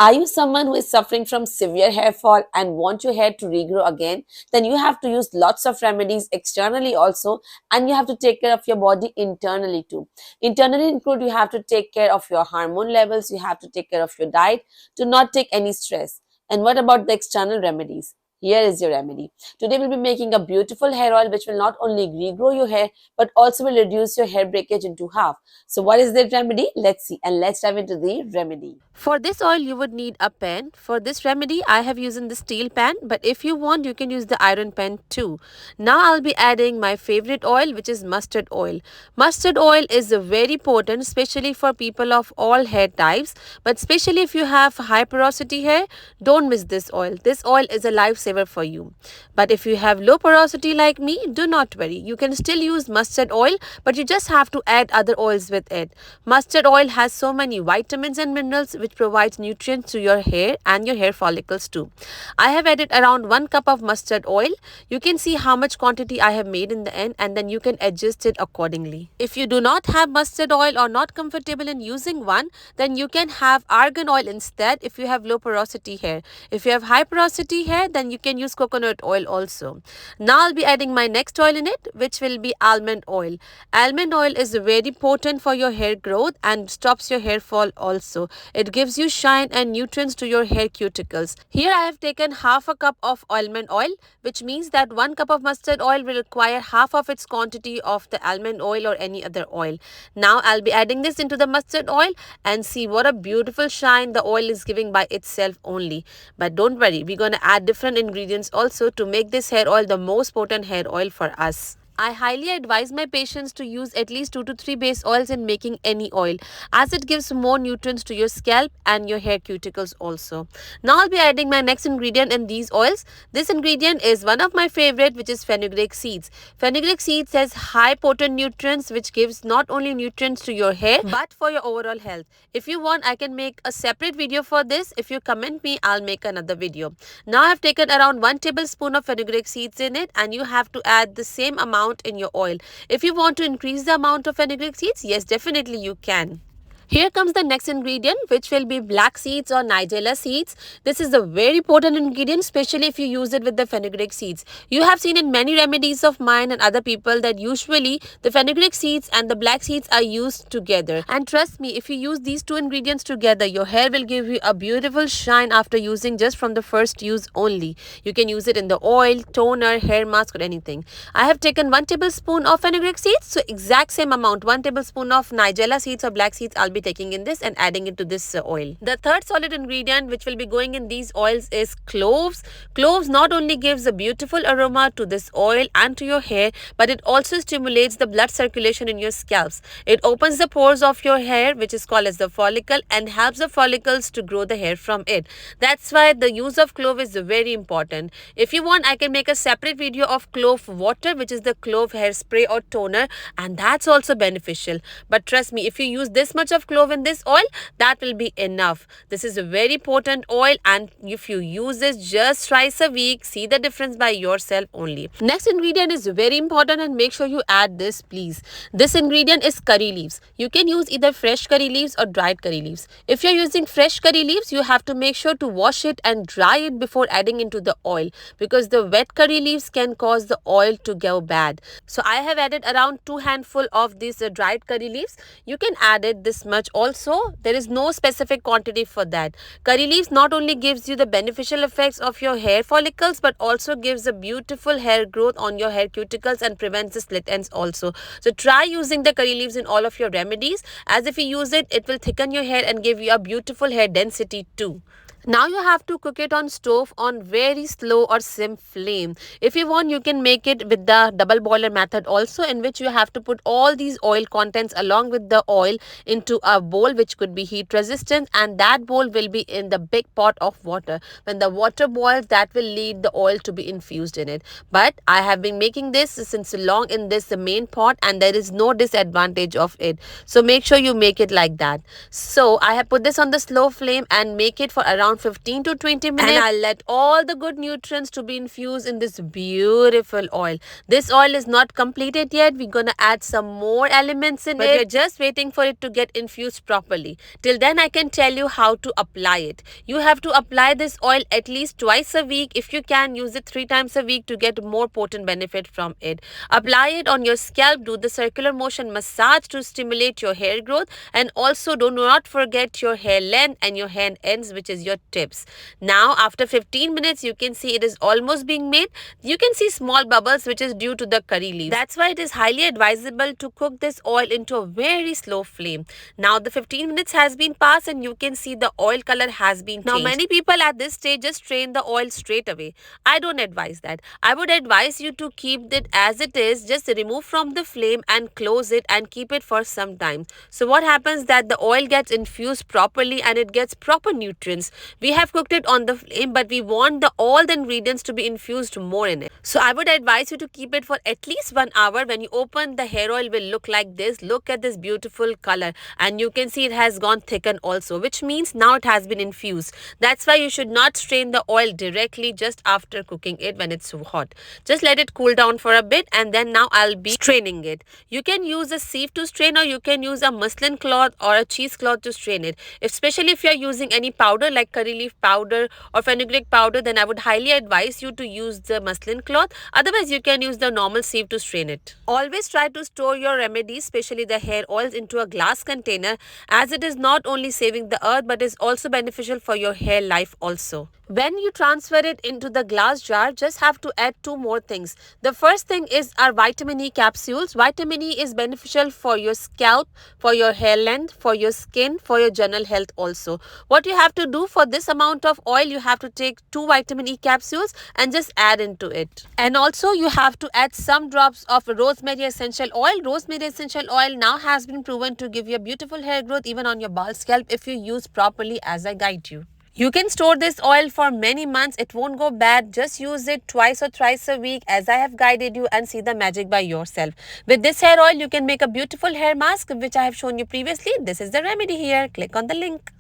Are you someone who is suffering from severe hair fall and want your hair to regrow again? Then you have to use lots of remedies externally also, and you have to take care of your body internally too. Internally include you have to take care of your hormone levels, you have to take care of your diet to not take any stress. And what about the external remedies? Here is your remedy. Today we'll be making a beautiful hair oil which will not only regrow your hair but also will reduce your hair breakage into half. So what is the remedy? Let's see, and let's dive into the remedy. For this oil, you would need a pan. For this remedy, I have used the steel pan, but if you want, you can use the iron pan too. Now I'll be adding my favorite oil, which is mustard oil. Mustard oil is very potent, especially for people of all hair types, but especially if you have high porosity hair, don't miss this oil. This oil is a lifesaver for you. But if you have low porosity like me, do not worry. You can still use mustard oil, but you just have to add other oils with it. Mustard oil has so many vitamins and minerals which provides nutrients to your hair and your hair follicles too. I have added around 1 cup of mustard oil. You can see how much quantity I have made in the end, and then you can adjust it accordingly. If you do not have mustard oil or not comfortable in using one, then you can have argan oil instead if you have low porosity hair. If you have high porosity hair, then you can use coconut oil also. Now I'll be adding my next oil in it, which will be almond oil. Almond oil is very potent for your hair growth and stops your hair fall also. It gives you shine and nutrients to your hair cuticles. Here I have taken half a cup of almond oil, which means that 1 cup of mustard oil will require half of its quantity of the almond oil or any other oil. Now I'll be adding this into the mustard oil and see what a beautiful shine the oil is giving by itself only. But don't worry, we're going to add different ingredients also to make this hair oil the most potent hair oil for us. I highly advise my patients to use at least 2 to 3 base oils in making any oil, as it gives more nutrients to your scalp and your hair cuticles also. Now I'll be adding my next ingredient in these oils. This ingredient is one of my favorite, which is fenugreek seeds. Fenugreek seeds has high potent nutrients which gives not only nutrients to your hair but for your overall health. If you want, I can make a separate video for this. If you comment me, I'll make another video. Now I've taken around 1 tablespoon of fenugreek seeds in it, and you have to add the same amount in your oil. If you want to increase the amount of fenugreek seeds, yes, definitely you can. Here comes the next ingredient, which will be black seeds or nigella seeds. This is a very potent ingredient, especially if you use it with the fenugreek seeds. You have seen in many remedies of mine and other people that usually the fenugreek seeds and the black seeds are used together. And trust me, if you use these two ingredients together, your hair will give you a beautiful shine after using just from the first use only. You can use it in the oil, toner, hair mask or anything. I have taken 1 tablespoon of fenugreek seeds, so exact same amount, 1 tablespoon of nigella seeds or black seeds I'll be taking in this and adding it to this oil. The third solid ingredient which will be going in these oils is cloves. Cloves not only gives a beautiful aroma to this oil and to your hair, but it also stimulates the blood circulation in your scalps. It opens the pores of your hair, which is called as the follicle, and helps the follicles to grow the hair from it. That's why the use of clove is very important. If you want, I can make a separate video of clove water, which is the clove hairspray or toner, and that's also beneficial. But trust me, if you use this much of clove in this oil, that will be enough. This is a very potent oil, and if you use this just twice a week, see the difference by yourself only. Next ingredient is very important, and make sure you add this, please. This ingredient is curry leaves. You can use either fresh curry leaves or dried curry leaves. If you're using fresh curry leaves, you have to make sure to wash it and dry it before adding into the oil, because the wet curry leaves can cause the oil to go bad. So I have added around 2 handful of these dried curry leaves. You can add it this much also. There is no specific quantity for that. Curry leaves not only gives you the beneficial effects of your hair follicles, but also gives a beautiful hair growth on your hair cuticles and prevents the split ends also. So try using the curry leaves in all of your remedies, as if you use it, it will thicken your hair and give you a beautiful hair density too. Now you have to cook it on stove on very slow or sim flame. If you want, you can make it with the double boiler method also, in which you have to put all these oil contents along with the oil into a bowl which could be heat resistant, and that bowl will be in the big pot of water. When the water boils, that will lead the oil to be infused in it. But I have been making this since long in this main pot, and there is no disadvantage of it. So make sure you make it like that. So I have put this on the slow flame and make it for around around 15 to 20 minutes, and I'll let all the good nutrients to be infused in this beautiful oil. This oil is not completed yet. We're gonna add some more elements in it, but we're just waiting for it to get infused properly. Till then, I can tell you how to apply it. You have to apply this oil at least twice a week. If you can, use it 3 times a week to get more potent benefit from it. Apply it on your scalp, do the circular motion massage to stimulate your hair growth, and also do not forget your hair length and your hair ends, which is your tips. Now after 15 minutes, you can see it is almost being made. You can see small bubbles, which is due to the curry leaves. That's why it is highly advisable to cook this oil into a very slow flame. Now the 15 minutes has been passed and you can see the oil color has been changed. Now many people at this stage just strain the oil straight away. I don't advise that. I would advise you to keep it as it is, just remove from the flame and close it and keep it for some time. So what happens that the oil gets infused properly and it gets proper nutrients. We have cooked it on the flame, but we want all the ingredients to be infused more in it. So I would advise you to keep it for at least 1 hour. When you open, the hair oil will look like this. Look at this beautiful color, and you can see it has gone thickened also, which means now it has been infused. That's why you should not strain the oil directly just after cooking it when it's hot. Just let it cool down for a bit, and then now I'll be straining it. You can use a sieve to strain, or you can use a muslin cloth or a cheesecloth to strain it. Especially if you're using any powder like curry leaf powder or fenugreek powder, then I would highly advise you to use the muslin cloth. Otherwise, you can use the normal sieve to strain it. Always try to store your remedies, especially the hair oils, into a glass container, as it is not only saving the earth but is also beneficial for your hair life also. When you transfer it into the glass jar, just have to add 2 more things. The first thing is our vitamin E capsules. Vitamin E is beneficial for your scalp, for your hair length, for your skin, for your general health also. What you have to do for this amount of oil, you have to take 2 vitamin E capsules and just add into it. And also you have to add some drops of rosemary essential oil. Rosemary essential oil now has been proven to give you a beautiful hair growth even on your bald scalp if you use properly as I guide you. You can store this oil for many months. It won't go bad. Just use it twice or thrice a week as I have guided you and see the magic by yourself. With this hair oil, you can make a beautiful hair mask which I have shown you previously. This is the remedy here. Click on the link.